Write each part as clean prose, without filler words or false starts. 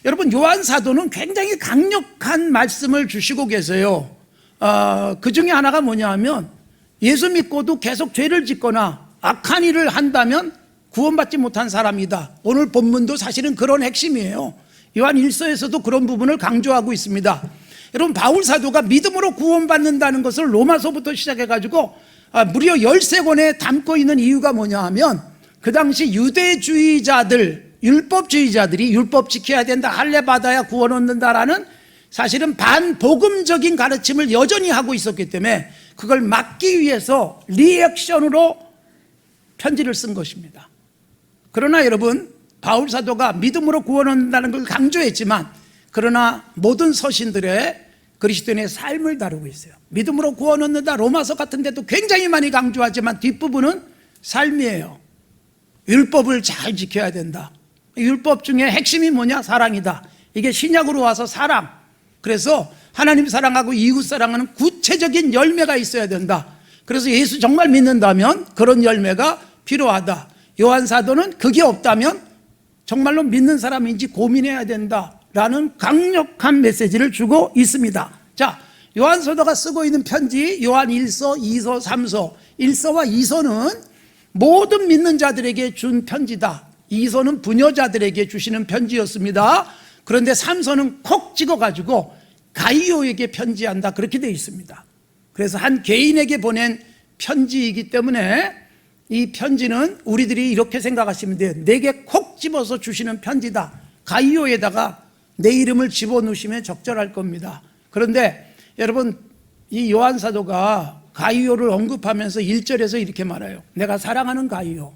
여러분, 요한 사도는 굉장히 강력한 말씀을 주시고 계세요. 그 중에 하나가 뭐냐 하면, 예수 믿고도 계속 죄를 짓거나 악한 일을 한다면 구원받지 못한 사람이다. 오늘 본문도 사실은 그런 핵심이에요. 요한 1서에서도 그런 부분을 강조하고 있습니다. 여러분, 바울 사도가 믿음으로 구원받는다는 것을 로마서부터 시작해가지고 무려 13권에 담고 있는 이유가 뭐냐 하면, 그 당시 유대주의자들, 율법주의자들이 율법 지켜야 된다, 할례 받아야 구원 얻는다라는 사실은 반복음적인 가르침을 여전히 하고 있었기 때문에 그걸 막기 위해서 리액션으로 편지를 쓴 것입니다. 그러나 여러분, 바울 사도가 믿음으로 구원 얻는다는 걸 강조했지만, 그러나 모든 서신들의 그리스도인의 삶을 다루고 있어요. 믿음으로 구원 얻는다, 로마서 같은 데도 굉장히 많이 강조하지만 뒷부분은 삶이에요. 율법을 잘 지켜야 된다. 율법 중에 핵심이 뭐냐? 사랑이다. 이게 신약으로 와서 사랑. 그래서 하나님 사랑하고 이웃 사랑하는 구체적인 열매가 있어야 된다. 그래서 예수 정말 믿는다면 그런 열매가 필요하다. 요한 사도는 그게 없다면 정말로 믿는 사람인지 고민해야 된다라는 강력한 메시지를 주고 있습니다. 자, 요한 사도가 쓰고 있는 편지, 요한 1서, 2서, 3서. 1서와 2서는 모든 믿는 자들에게 준 편지다. 2서는 부녀자들에게 주시는 편지였습니다. 그런데 3서는 콕 찍어가지고 가이오에게 편지한다, 그렇게 되어 있습니다. 그래서 한 개인에게 보낸 편지이기 때문에 이 편지는 우리들이 이렇게 생각하시면 돼요. 내게 콕 집어서 주시는 편지다. 가이오에다가 내 이름을 집어넣으시면 적절할 겁니다. 그런데 여러분, 이 요한 사도가 가이오를 언급하면서 1절에서 이렇게 말해요. 내가 사랑하는 가이오.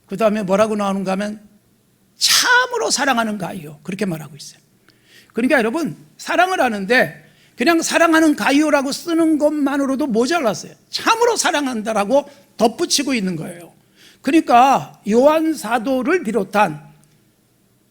그 다음에 뭐라고 나오는가 하면 참으로 사랑하는 가이오, 그렇게 말하고 있어요. 그러니까 여러분, 사랑을 하는데 그냥 사랑하는 가이오라고 쓰는 것만으로도 모자랐어요. 참으로 사랑한다라고 덧붙이고 있는 거예요. 그러니까 요한 사도를 비롯한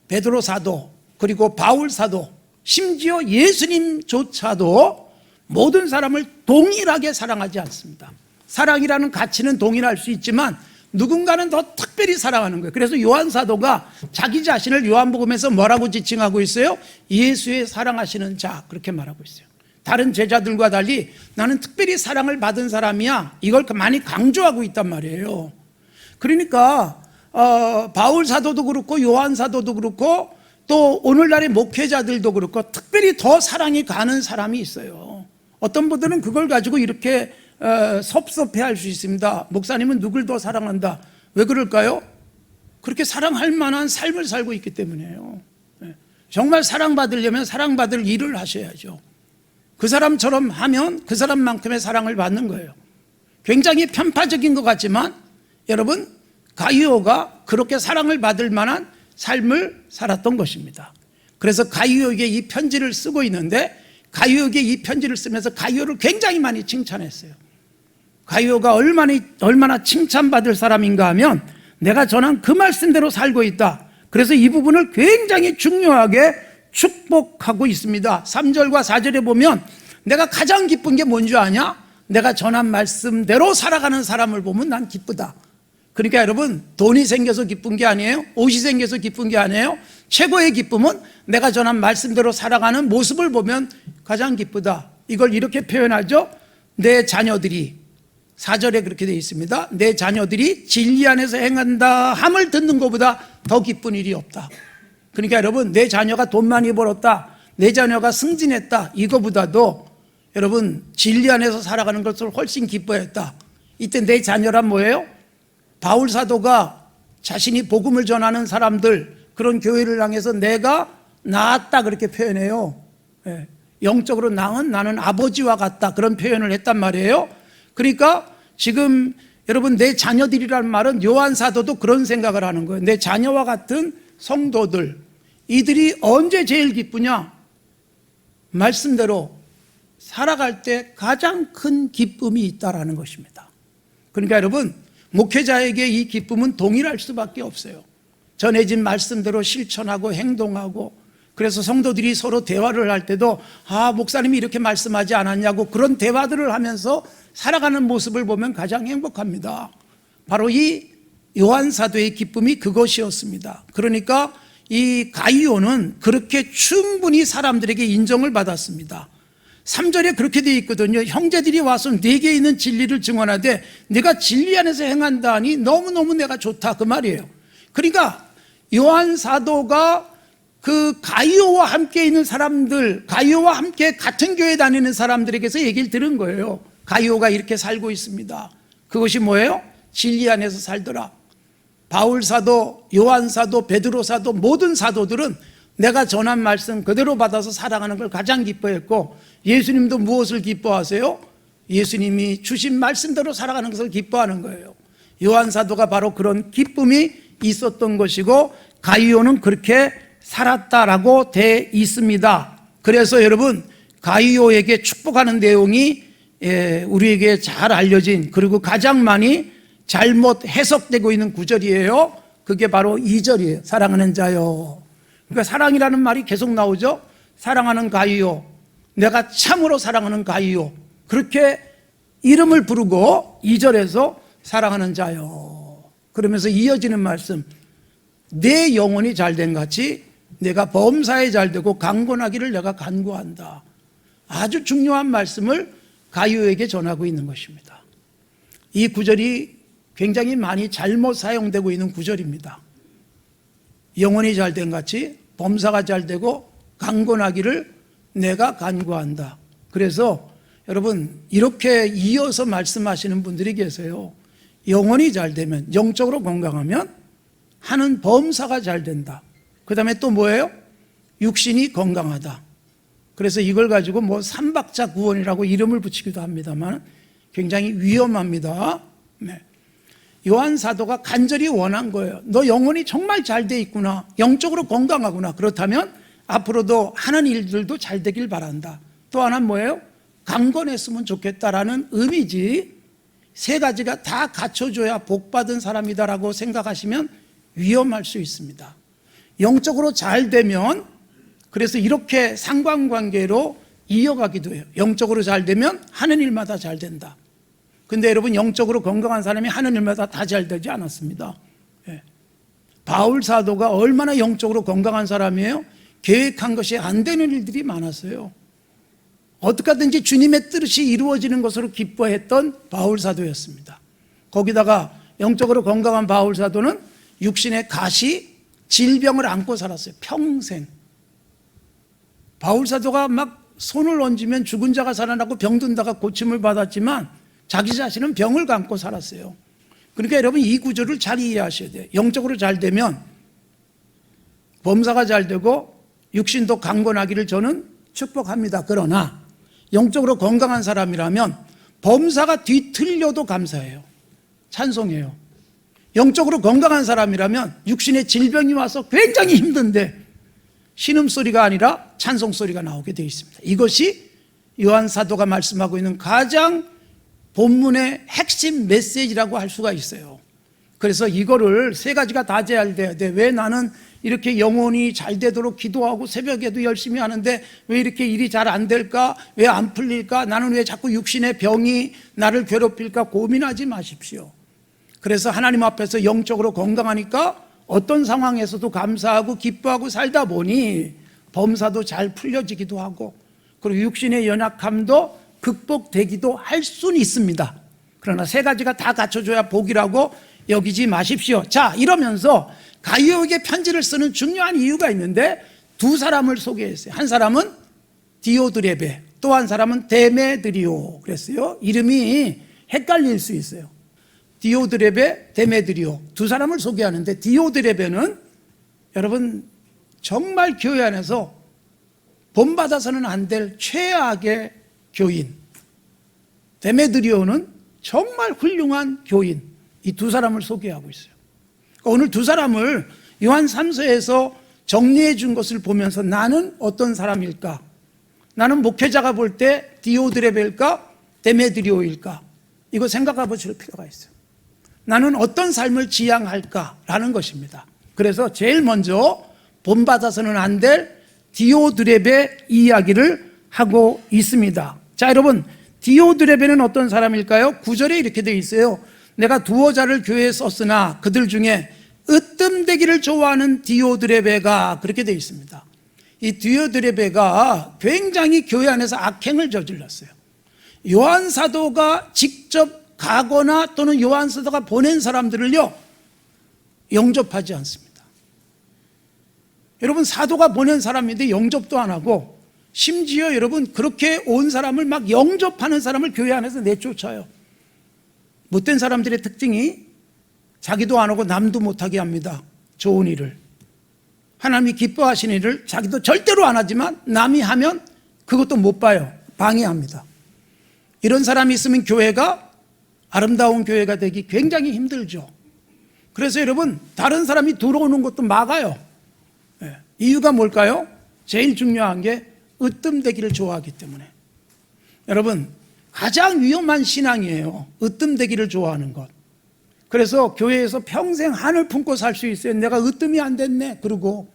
베드로 사도, 그리고 바울 사도, 심지어 예수님조차도 모든 사람을 동일하게 사랑하지 않습니다. 사랑이라는 가치는 동일할 수 있지만 누군가는 더 특별히 사랑하는 거예요. 그래서 요한 사도가 자기 자신을 요한복음에서 뭐라고 지칭하고 있어요? 예수의 사랑하시는 자, 그렇게 말하고 있어요. 다른 제자들과 달리 나는 특별히 사랑을 받은 사람이야, 이걸 많이 강조하고 있단 말이에요. 그러니까 바울 사도도 그렇고 요한 사도도 그렇고 또 오늘날의 목회자들도 그렇고 특별히 더 사랑이 가는 사람이 있어요. 어떤 분들은 그걸 가지고 이렇게 섭섭해할 수 있습니다. 목사님은 누굴 더 사랑한다. 왜 그럴까요? 그렇게 사랑할 만한 삶을 살고 있기 때문이에요. 정말 사랑받으려면 사랑받을 일을 하셔야죠. 그 사람처럼 하면 그 사람만큼의 사랑을 받는 거예요. 굉장히 편파적인 것 같지만 여러분, 가이오가 그렇게 사랑을 받을 만한 삶을 살았던 것입니다. 그래서 가이오에게 이 편지를 쓰고 있는데, 가이오에게 이 편지를 쓰면서 가이오를 굉장히 많이 칭찬했어요. 가이오가 얼마나 칭찬받을 사람인가 하면, 내가 전한 그 말씀대로 살고 있다. 그래서 이 부분을 굉장히 중요하게 축복하고 있습니다. 3절과 4절에 보면 내가 가장 기쁜 게 뭔지 아냐? 내가 전한 말씀대로 살아가는 사람을 보면 난 기쁘다. 그러니까 여러분, 돈이 생겨서 기쁜 게 아니에요. 옷이 생겨서 기쁜 게 아니에요. 최고의 기쁨은 내가 전한 말씀대로 살아가는 모습을 보면 가장 기쁘다. 이걸 이렇게 표현하죠. 내 자녀들이, 4절에 그렇게 되어 있습니다. 내 자녀들이 진리 안에서 행한다 함을 듣는 것보다 더 기쁜 일이 없다. 그러니까 여러분, 내 자녀가 돈 많이 벌었다, 내 자녀가 승진했다, 이거보다도 여러분, 진리 안에서 살아가는 것을 훨씬 기뻐했다. 이때 내 자녀란 뭐예요? 바울 사도가 자신이 복음을 전하는 사람들, 그런 교회를 향해서 내가 낳았다, 그렇게 표현해요. 영적으로 낳은 나는 아버지와 같다, 그런 표현을 했단 말이에요. 그러니까 지금 여러분, 내 자녀들이라는 말은 요한 사도도 그런 생각을 하는 거예요. 내 자녀와 같은 성도들, 이들이 언제 제일 기쁘냐? 말씀대로 살아갈 때 가장 큰 기쁨이 있다라는 것입니다. 그러니까 여러분, 목회자에게 이 기쁨은 동일할 수밖에 없어요. 전해진 말씀대로 실천하고 행동하고, 그래서 성도들이 서로 대화를 할 때도 목사님이 이렇게 말씀하지 않았냐고 그런 대화들을 하면서 살아가는 모습을 보면 가장 행복합니다. 바로 이 요한 사도의 기쁨이 그것이었습니다. 그러니까 이 가이오는 그렇게 충분히 사람들에게 인정을 받았습니다. 3절에 그렇게 되어 있거든요. 형제들이 와서 내게 있는 진리를 증언하되 내가 진리 안에서 행한다 하니 너무너무 내가 좋다, 그 말이에요. 그러니까 요한 사도가 그 가이오와 함께 있는 사람들, 가이오와 함께 같은 교회 다니는 사람들에게서 얘기를 들은 거예요. 가이오가 이렇게 살고 있습니다. 그것이 뭐예요? 진리 안에서 살더라. 바울 사도, 요한 사도, 베드로 사도, 모든 사도들은 내가 전한 말씀 그대로 받아서 살아가는 걸 가장 기뻐했고, 예수님도 무엇을 기뻐하세요? 예수님이 주신 말씀대로 살아가는 것을 기뻐하는 거예요. 요한 사도가 바로 그런 기쁨이 있었던 것이고, 가이오는 그렇게 살았다라고 돼 있습니다. 그래서 여러분, 가이오에게 축복하는 내용이 우리에게 잘 알려진, 그리고 가장 많이 잘못 해석되고 있는 구절이에요. 그게 바로 2절이에요. 사랑하는 자요. 그러니까 사랑이라는 말이 계속 나오죠. 사랑하는 가이오, 내가 참으로 사랑하는 가이오, 그렇게 이름을 부르고 2절에서 사랑하는 자요, 그러면서 이어지는 말씀, 내 영혼이 잘된 같이 내가 범사에 잘되고 강건하기를 내가 간구한다. 아주 중요한 말씀을 가이오에게 전하고 있는 것입니다. 이 구절이 굉장히 많이 잘못 사용되고 있는 구절입니다. 영혼이 잘된 같이 범사가 잘되고 강건하기를 내가 간구한다. 그래서 여러분, 이렇게 이어서 말씀하시는 분들이 계세요. 영혼이 잘되면, 영적으로 건강하면 하는 범사가 잘된다. 그 다음에 또 뭐예요? 육신이 건강하다. 그래서 이걸 가지고 뭐 삼박자 구원이라고 이름을 붙이기도 합니다만 굉장히 위험합니다. 네. 요한 사도가 간절히 원한 거예요. 너 영혼이 정말 잘 돼 있구나, 영적으로 건강하구나, 그렇다면 앞으로도 하는 일들도 잘 되길 바란다. 또 하나는 뭐예요? 강건했으면 좋겠다라는 의미지, 세 가지가 다 갖춰줘야 복받은 사람이다라고 생각하시면 위험할 수 있습니다. 영적으로 잘 되면, 그래서 이렇게 상관관계로 이어가기도 해요. 영적으로 잘 되면 하는 일마다 잘 된다. 근데 여러분, 영적으로 건강한 사람이 하는 일마다 다 잘 되지 않았습니다. 예. 바울 사도가 얼마나 영적으로 건강한 사람이에요? 계획한 것이 안 되는 일들이 많았어요. 어떻게 하든지 주님의 뜻이 이루어지는 것으로 기뻐했던 바울 사도였습니다. 거기다가 영적으로 건강한 바울 사도는 육신의 가시, 질병을 안고 살았어요. 평생. 바울 사도가 막 손을 얹으면 죽은 자가 살아나고 병든다가 고침을 받았지만 자기 자신은 병을 안고 살았어요. 그러니까 여러분, 이 구절을 잘 이해하셔야 돼요. 영적으로 잘 되면 범사가 잘 되고 육신도 강건하기를 저는 축복합니다. 그러나 영적으로 건강한 사람이라면 범사가 뒤틀려도 감사해요. 찬송해요. 영적으로 건강한 사람이라면 육신의 질병이 와서 굉장히 힘든데 신음소리가 아니라 찬송소리가 나오게 되어 있습니다. 이것이 요한 사도가 말씀하고 있는 가장 본문의 핵심 메시지라고 할 수가 있어요. 그래서 이거를 세 가지가 다 잘 돼야 돼. 왜 나는 이렇게 영혼이 잘 되도록 기도하고 새벽에도 열심히 하는데 왜 이렇게 일이 잘 안 될까? 왜 안 풀릴까? 나는 왜 자꾸 육신의 병이 나를 괴롭힐까? 고민하지 마십시오. 그래서 하나님 앞에서 영적으로 건강하니까 어떤 상황에서도 감사하고 기뻐하고 살다 보니 범사도 잘 풀려지기도 하고, 그리고 육신의 연약함도 극복되기도 할 수는 있습니다. 그러나 세 가지가 다 갖춰줘야 복이라고 여기지 마십시오. 자, 이러면서 가이오에게 편지를 쓰는 중요한 이유가 있는데 두 사람을 소개했어요. 한 사람은 디오드레베, 또 한 사람은 데메드리오 그랬어요. 이름이 헷갈릴 수 있어요. 디오드레베, 데메드리오, 두 사람을 소개하는데, 디오드레베는 여러분 정말 교회 안에서 본받아서는 안 될 최악의 교인, 데메드리오는 정말 훌륭한 교인, 이 두 사람을 소개하고 있어요. 그러니까 오늘 두 사람을 요한 3서에서 정리해 준 것을 보면서 나는 어떤 사람일까? 나는 목회자가 볼 때 디오드레베일까? 데메드리오일까? 이거 생각해 보실 필요가 있어요. 나는 어떤 삶을 지향할까라는 것입니다. 그래서 제일 먼저 본받아서는 안 될 디오드레베 이야기를 하고 있습니다. 자, 여러분, 디오드레베는 어떤 사람일까요? 9절에 이렇게 되어 있어요. 내가 두어 자를 교회에 썼으나 그들 중에 으뜸되기를 좋아하는 디오드레베가, 그렇게 되어 있습니다. 이 디오드레베가 굉장히 교회 안에서 악행을 저질렀어요. 요한 사도가 직접 가거나 또는 요한 사도가 보낸 사람들을요, 영접하지 않습니다. 여러분, 사도가 보낸 사람인데 영접도 안 하고, 심지어 여러분 그렇게 온 사람을 막 영접하는 사람을 교회 안에서 내쫓아요. 못된 사람들의 특징이 자기도 안 하고 남도 못하게 합니다. 좋은 일을, 하나님이 기뻐하시는 일을 자기도 절대로 안 하지만 남이 하면 그것도 못 봐요. 방해합니다. 이런 사람이 있으면 교회가 아름다운 교회가 되기 굉장히 힘들죠. 그래서 여러분, 다른 사람이 들어오는 것도 막아요. 이유가 뭘까요? 제일 중요한 게 으뜸되기를 좋아하기 때문에. 여러분, 가장 위험한 신앙이에요. 으뜸되기를 좋아하는 것. 그래서 교회에서 평생 한을 품고 살 수 있어요. 내가 으뜸이 안 됐네. 그러고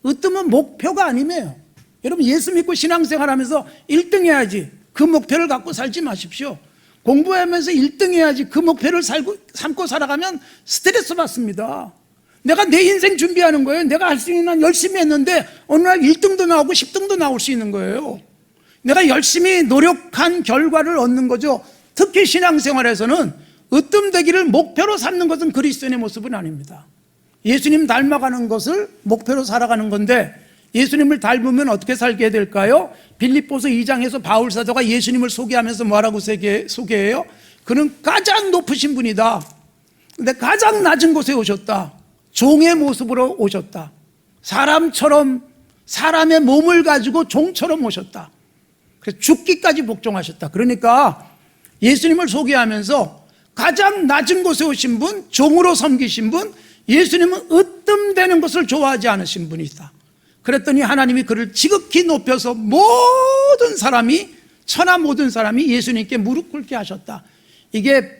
으뜸은 목표가 아니에요. 여러분, 예수 믿고 신앙생활하면서 1등 해야지, 그 목표를 갖고 살지 마십시오. 공부하면서 1등 해야지 그 목표를 삼고 살아가면 스트레스 받습니다. 내가 내 인생 준비하는 거예요. 내가 할 수 있는 한 열심히 했는데 어느 날 1등도 나오고 10등도 나올 수 있는 거예요. 내가 열심히 노력한 결과를 얻는 거죠. 특히 신앙생활에서는 으뜸되기를 목표로 삼는 것은 그리스도인의 모습은 아닙니다. 예수님 닮아가는 것을 목표로 살아가는 건데, 예수님을 닮으면 어떻게 살게 될까요? 빌립보서 2장에서 바울 사도가 예수님을 소개하면서 뭐라고 소개해요? 그는 가장 높으신 분이다. 근데 가장 낮은 곳에 오셨다. 종의 모습으로 오셨다. 사람처럼, 사람의 몸을 가지고 종처럼 오셨다. 그래서 죽기까지 복종하셨다. 그러니까 예수님을 소개하면서 가장 낮은 곳에 오신 분, 종으로 섬기신 분, 예수님은 으뜸되는 것을 좋아하지 않으신 분이다. 그랬더니 하나님이 그를 지극히 높여서 모든 사람이, 천하 모든 사람이 예수님께 무릎 꿇게 하셨다. 이게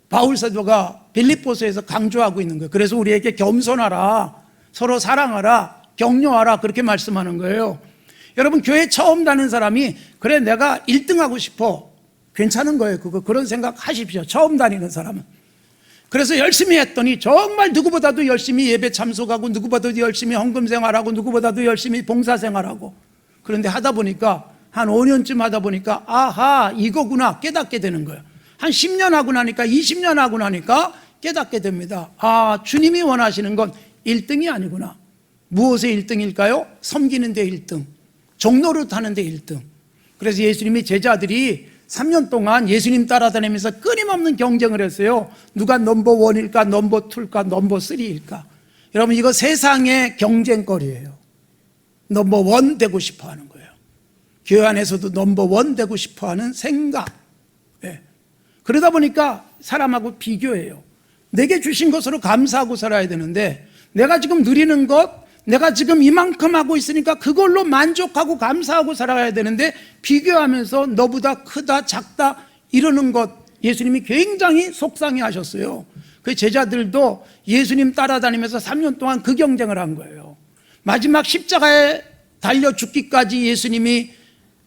바울 사도가 빌립보서에서 강조하고 있는 거예요. 그래서 우리에게 겸손하라, 서로 사랑하라, 격려하라, 그렇게 말씀하는 거예요. 여러분, 교회 처음 다니는 사람이 그래 내가 1등하고 싶어, 괜찮은 거예요. 그런 생각 하십시오. 처음 다니는 사람은. 그래서 열심히 했더니 정말 누구보다도 열심히 예배 참석하고, 누구보다도 열심히 헌금 생활하고, 누구보다도 열심히 봉사 생활하고, 그런데 하다 보니까 한 5년쯤 하다 보니까 아하, 이거구나 깨닫게 되는 거예요. 한 10년 하고 나니까, 20년 하고 나니까 깨닫게 됩니다. 아, 주님이 원하시는 건 1등이 아니구나. 무엇의 1등일까요? 섬기는 데 1등, 종로를 타는 데 1등. 그래서 예수님이 제자들이 3년 동안 예수님 따라다니면서 끊임없는 경쟁을 했어요. 누가 넘버 1일까, 넘버 2일까, 넘버 3일까. 여러분, 이거 세상의 경쟁거리예요. 넘버 1 되고 싶어 하는 거예요. 교회 안에서도 넘버 1 되고 싶어 하는 생각. 네. 그러다 보니까 사람하고 비교해요. 내게 주신 것으로 감사하고 살아야 되는데, 내가 지금 누리는 것, 내가 지금 이만큼 하고 있으니까 그걸로 만족하고 감사하고 살아가야 되는데, 비교하면서 너보다 크다, 작다 이러는 것, 예수님이 굉장히 속상해 하셨어요. 그 제자들도 예수님 따라다니면서 3년 동안 그 경쟁을 한 거예요. 마지막 십자가에 달려 죽기까지 예수님이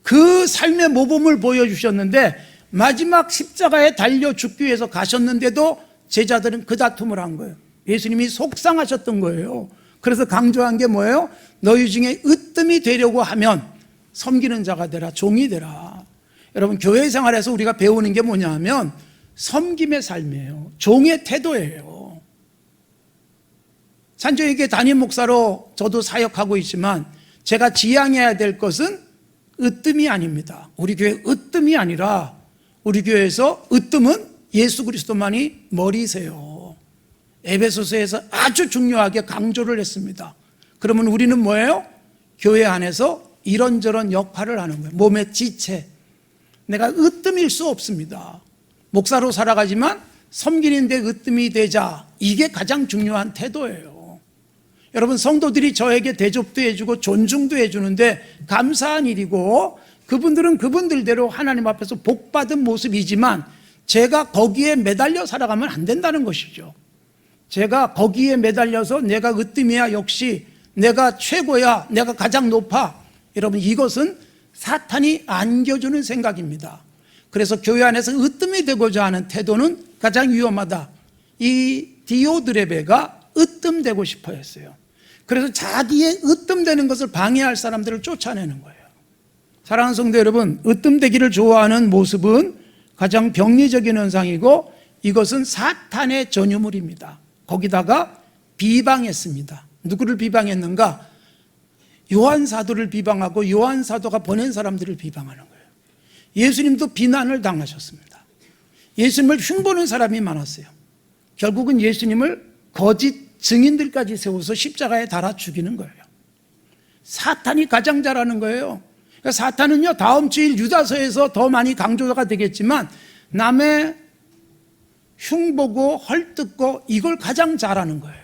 그 삶의 모범을 보여주셨는데, 마지막 십자가에 달려 죽기 위해서 가셨는데도 제자들은 그 다툼을 한 거예요. 예수님이 속상하셨던 거예요. 그래서 강조한 게 뭐예요? 너희 중에 으뜸이 되려고 하면 섬기는 자가 되라, 종이 되라. 여러분, 교회 생활에서 우리가 배우는 게 뭐냐 하면 섬김의 삶이에요. 종의 태도예요. 산조에게 담임 목사로 저도 사역하고 있지만, 제가 지향해야 될 것은 으뜸이 아닙니다. 우리 교회 으뜸이 아니라, 우리 교회에서 으뜸은 예수 그리스도만이 머리세요. 에베소서에서 아주 중요하게 강조를 했습니다. 그러면 우리는 뭐예요? 교회 안에서 이런저런 역할을 하는 거예요. 몸의 지체. 내가 으뜸일 수 없습니다. 목사로 살아가지만 섬기는 데 으뜸이 되자. 이게 가장 중요한 태도예요. 여러분, 성도들이 저에게 대접도 해주고 존중도 해주는데 감사한 일이고, 그분들은 그분들대로 하나님 앞에서 복받은 모습이지만, 제가 거기에 매달려 살아가면 안 된다는 것이죠. 제가 거기에 매달려서 내가 으뜸이야, 역시 내가 최고야, 내가 가장 높아, 여러분, 이것은 사탄이 안겨주는 생각입니다. 그래서 교회 안에서 으뜸이 되고자 하는 태도는 가장 위험하다. 이 디오드레베가 으뜸되고 싶어 했어요. 그래서 자기의 으뜸되는 것을 방해할 사람들을 쫓아내는 거예요. 사랑하는 성도 여러분, 으뜸되기를 좋아하는 모습은 가장 병리적인 현상이고 이것은 사탄의 전유물입니다. 거기다가 비방했습니다. 누구를 비방했는가? 요한 사도를 비방하고 요한 사도가 보낸 사람들을 비방하는 거예요. 예수님도 비난을 당하셨습니다. 예수님을 흉보는 사람이 많았어요. 결국은 예수님을 거짓 증인들까지 세워서 십자가에 달아 죽이는 거예요. 사탄이 가장 잘하는 거예요. 그러니까 사탄은요, 다음 주일 유다서에서 더 많이 강조가 되겠지만 남의 흉보고 헐뜯고 이걸 가장 잘하는 거예요.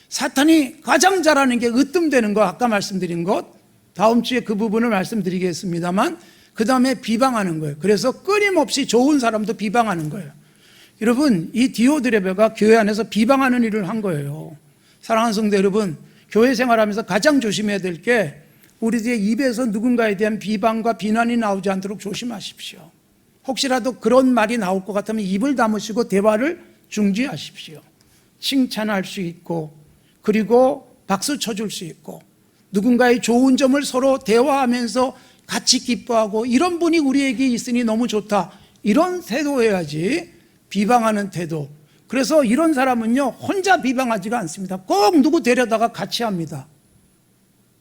사탄이 가장 잘하는 게 으뜸되는 거, 아까 말씀드린 것, 다음 주에 그 부분을 말씀드리겠습니다만 그 다음에 비방하는 거예요. 그래서 끊임없이 좋은 사람도 비방하는 거예요. 여러분, 이 디오드레베가 교회 안에서 비방하는 일을 한 거예요. 사랑하는 성도 여러분, 교회 생활하면서 가장 조심해야 될 게 우리들의 입에서 누군가에 대한 비방과 비난이 나오지 않도록 조심하십시오. 혹시라도 그런 말이 나올 것 같으면 입을 다무시고 대화를 중지하십시오. 칭찬할 수 있고, 그리고 박수 쳐줄 수 있고, 누군가의 좋은 점을 서로 대화하면서 같이 기뻐하고, 이런 분이 우리에게 있으니 너무 좋다, 이런 태도여야지. 비방하는 태도. 그래서 이런 사람은요, 혼자 비방하지가 않습니다. 꼭 누구 데려다가 같이 합니다.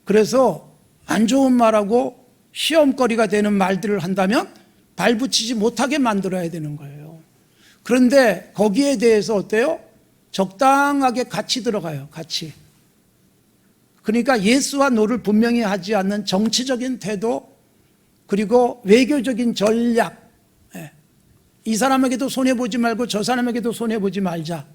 그래서 안 좋은 말하고 시험거리가 되는 말들을 한다면 발붙이지 못하게 만들어야 되는 거예요. 그런데 거기에 대해서 어때요? 적당하게 같이 들어가요. 같이. 그러니까 예스와 노를 분명히 하지 않는 정치적인 태도, 그리고 외교적인 전략. 이 사람에게도 손해보지 말고 저 사람에게도 손해보지 말자.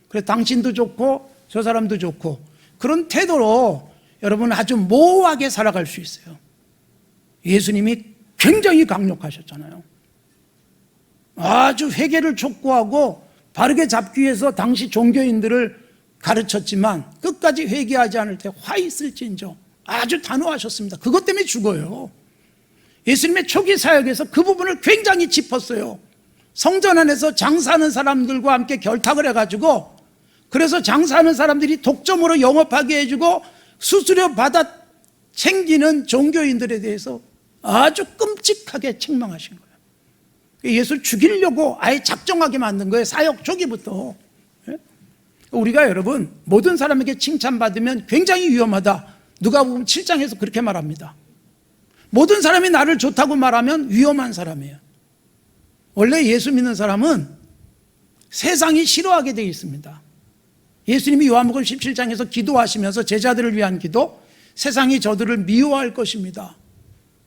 그래, 당신도 좋고 저 사람도 좋고, 그런 태도로 여러분 아주 모호하게 살아갈 수 있어요. 예수님이 굉장히 강력하셨잖아요. 아주 회개를 촉구하고 바르게 잡기 위해서 당시 종교인들을 가르쳤지만 끝까지 회개하지 않을 때 화 있을진저, 아주 단호하셨습니다. 그것 때문에 죽어요. 예수님의 초기 사역에서 그 부분을 굉장히 짚었어요. 성전 안에서 장사하는 사람들과 함께 결탁을 해가지고, 그래서 장사하는 사람들이 독점으로 영업하게 해주고 수수료 받아 챙기는 종교인들에 대해서 아주 끔찍하게 책망하신 거예요. 예수를 죽이려고 아예 작정하게 만든 거예요. 사역 초기부터. 우리가 여러분, 모든 사람에게 칭찬받으면 굉장히 위험하다. 누가복음 7장에서 그렇게 말합니다. 모든 사람이 나를 좋다고 말하면 위험한 사람이에요. 원래 예수 믿는 사람은 세상이 싫어하게 되어 있습니다. 예수님이 요한복음 17장에서 기도하시면서 제자들을 위한 기도, 세상이 저들을 미워할 것입니다.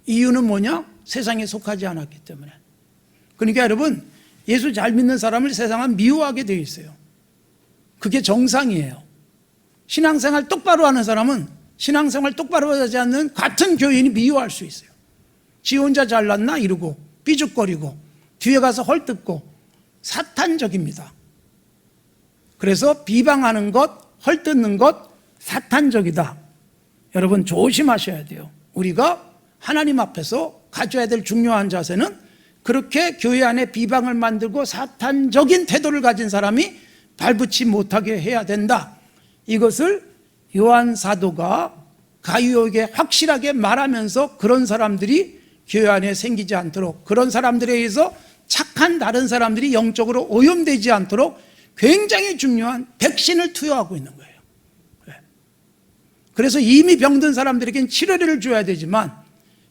이유는 뭐냐? 세상에 속하지 않았기 때문에. 그러니까 여러분, 예수 잘 믿는 사람을 세상은 미워하게 되어 있어요. 그게 정상이에요. 신앙생활 똑바로 하는 사람은 신앙생활 똑바로 하지 않는 같은 교인이 미워할 수 있어요. 지 혼자 잘났나 이러고 삐죽거리고 뒤에 가서 헐뜯고, 사탄적입니다. 그래서 비방하는 것, 헐뜯는 것 사탄적이다. 여러분 조심하셔야 돼요. 우리가 하나님 앞에서 가져야 될 중요한 자세는 그렇게 교회 안에 비방을 만들고 사탄적인 태도를 가진 사람이 발붙이 못하게 해야 된다. 이것을 요한 사도가 가이오에게 확실하게 말하면서 그런 사람들이 교회 안에 생기지 않도록, 그런 사람들에 의해서 착한 다른 사람들이 영적으로 오염되지 않도록 굉장히 중요한 백신을 투여하고 있는 거예요. 그래서 이미 병든 사람들에게는 치료를 줘야 되지만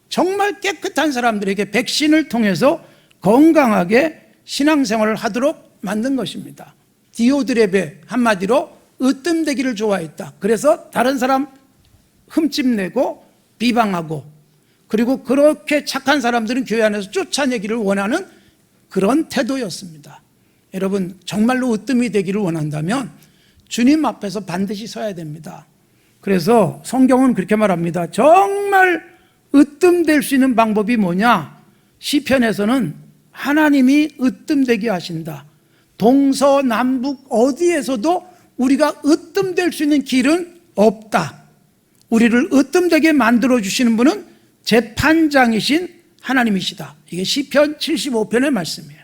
정말 깨끗한 사람들에게 백신을 통해서 건강하게 신앙생활을 하도록 만든 것입니다. 디오드레베, 한마디로 으뜸되기를 좋아했다. 그래서 다른 사람 흠집내고 비방하고, 그리고 그렇게 착한 사람들은 교회 안에서 쫓아내기를 원하는 그런 태도였습니다. 여러분 정말로 으뜸이 되기를 원한다면 주님 앞에서 반드시 서야 됩니다. 그래서 성경은 그렇게 말합니다. 정말 으뜸될 수 있는 방법이 뭐냐? 시편에서는 하나님이 으뜸되게 하신다. 동서남북 어디에서도 우리가 으뜸될 수 있는 길은 없다. 우리를 으뜸되게 만들어주시는 분은 재판장이신 하나님이시다. 이게 시편 75편의 말씀이에요.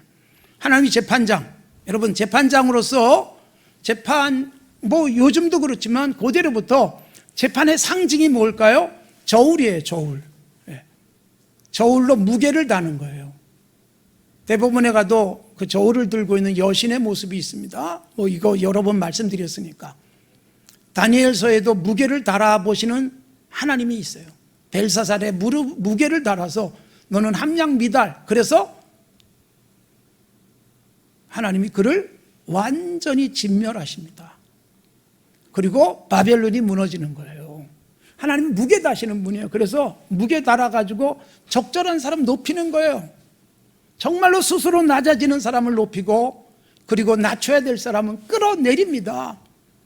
하나님이 재판장. 여러분 재판장으로서 재판을 뭐 요즘도 그렇지만 고대로부터 재판의 상징이 뭘까요? 저울이에요, 저울. 저울로 무게를 다는 거예요. 대법원에 가도 그 저울을 들고 있는 여신의 모습이 있습니다. 뭐 이거 여러 번 말씀드렸으니까. 다니엘서에도 무게를 달아보시는 하나님이 있어요. 벨사살의 무게를 달아서 너는 함량 미달. 그래서 하나님이 그를 완전히 진멸하십니다. 그리고 바벨론이 무너지는 거예요. 하나님은 무게 다시는 분이에요. 그래서 무게 달아가지고 적절한 사람 높이는 거예요. 정말로 스스로 낮아지는 사람을 높이고, 그리고 낮춰야 될 사람은 끌어내립니다.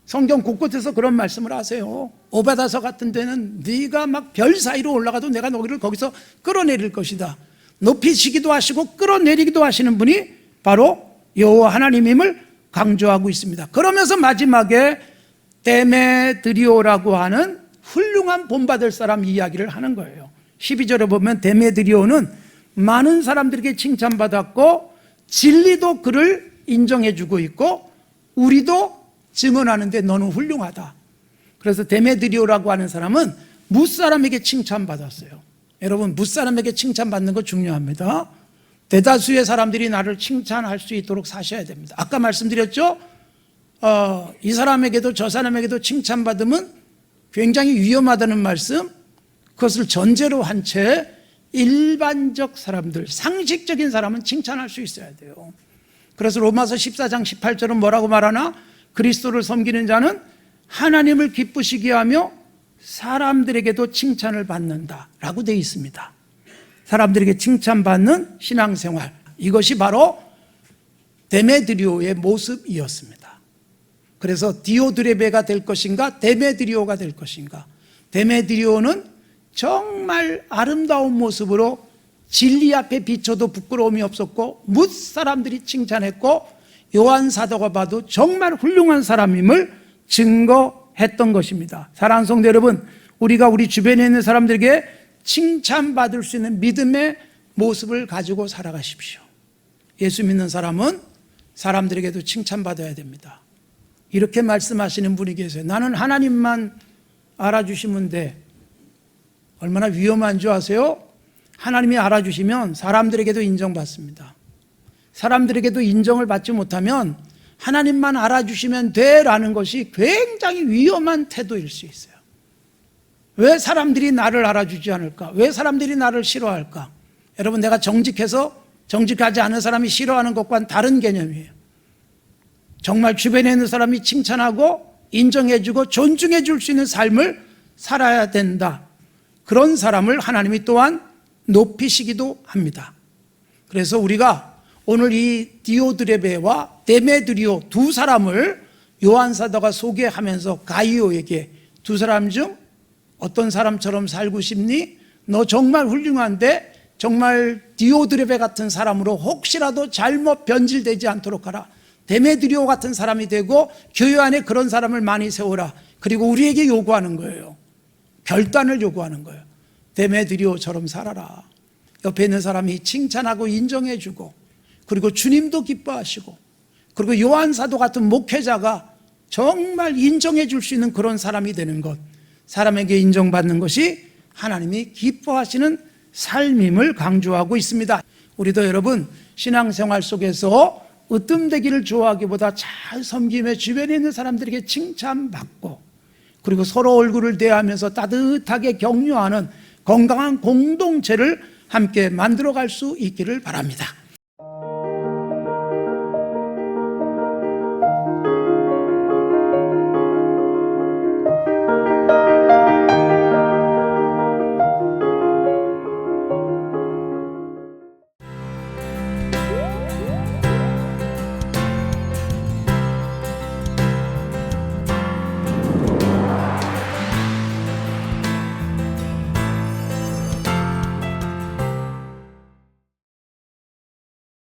성경 곳곳에서 그런 말씀을 하세요. 오바다서 같은 데는 네가 막 별 사이로 올라가도 내가 너희를 거기서 끌어내릴 것이다. 높이시기도 하시고 끌어내리기도 하시는 분이 바로 여호와 하나님임을 강조하고 있습니다. 그러면서 마지막에 데메드리오라고 하는 훌륭한 본받을 사람 이야기를 하는 거예요. 12절에 보면 데메드리오는 많은 사람들에게 칭찬받았고 진리도 그를 인정해주고 있고 우리도 증언하는데 너는 훌륭하다. 그래서 데메드리오라고 하는 사람은 무사람에게 칭찬받았어요. 여러분, 무사람에게 칭찬받는 거 중요합니다. 대다수의 사람들이 나를 칭찬할 수 있도록 사셔야 됩니다. 아까 말씀드렸죠? 이 사람에게도 저 사람에게도 칭찬받으면 굉장히 위험하다는 말씀, 그것을 전제로 한 채 일반적 사람들, 상식적인 사람은 칭찬할 수 있어야 돼요. 그래서 로마서 14장 18절은 뭐라고 말하나? 그리스도를 섬기는 자는 하나님을 기쁘시게 하며 사람들에게도 칭찬을 받는다 라고 되어 있습니다. 사람들에게 칭찬받는 신앙생활, 이것이 바로 데메드리오의 모습이었습니다. 그래서 디오드레베가 될 것인가 데메드리오가 될 것인가. 데메드리오는 정말 아름다운 모습으로 진리 앞에 비춰도 부끄러움이 없었고 뭇 사람들이 칭찬했고 요한 사도가 봐도 정말 훌륭한 사람임을 증거했던 것입니다. 사랑하는 성도 여러분, 우리가 우리 주변에 있는 사람들에게 칭찬받을 수 있는 믿음의 모습을 가지고 살아가십시오. 예수 믿는 사람은 사람들에게도 칭찬받아야 됩니다. 이렇게 말씀하시는 분이 계세요. 나는 하나님만 알아주시면 돼. 얼마나 위험한 줄 아세요? 하나님이 알아주시면 사람들에게도 인정받습니다. 사람들에게도 인정을 받지 못하면 하나님만 알아주시면 돼라는 것이 굉장히 위험한 태도일 수 있어요. 왜 사람들이 나를 알아주지 않을까? 왜 사람들이 나를 싫어할까? 여러분, 내가 정직해서 정직하지 않은 사람이 싫어하는 것과는 다른 개념이에요. 정말 주변에 있는 사람이 칭찬하고 인정해주고 존중해줄 수 있는 삶을 살아야 된다. 그런 사람을 하나님이 또한 높이시기도 합니다. 그래서 우리가 오늘 이 디오드레베와 데메드리오 두 사람을 요한 사도가 소개하면서 가이오에게 두 사람 중 어떤 사람처럼 살고 싶니? 너 정말 훌륭한데 정말 디오드레베 같은 사람으로 혹시라도 잘못 변질되지 않도록 하라. 데메드리오 같은 사람이 되고 교회 안에 그런 사람을 많이 세워라. 그리고 우리에게 요구하는 거예요. 결단을 요구하는 거예요. 데메드리오처럼 살아라. 옆에 있는 사람이 칭찬하고 인정해주고, 그리고 주님도 기뻐하시고, 그리고 요한 사도 같은 목회자가 정말 인정해 줄 수 있는 그런 사람이 되는 것, 사람에게 인정받는 것이 하나님이 기뻐하시는 삶임을 강조하고 있습니다. 우리도 여러분, 신앙생활 속에서 으뜸되기를 좋아하기보다 잘 섬기며 주변에 있는 사람들에게 칭찬받고, 그리고 서로 얼굴을 대하면서 따뜻하게 격려하는 건강한 공동체를 함께 만들어갈 수 있기를 바랍니다.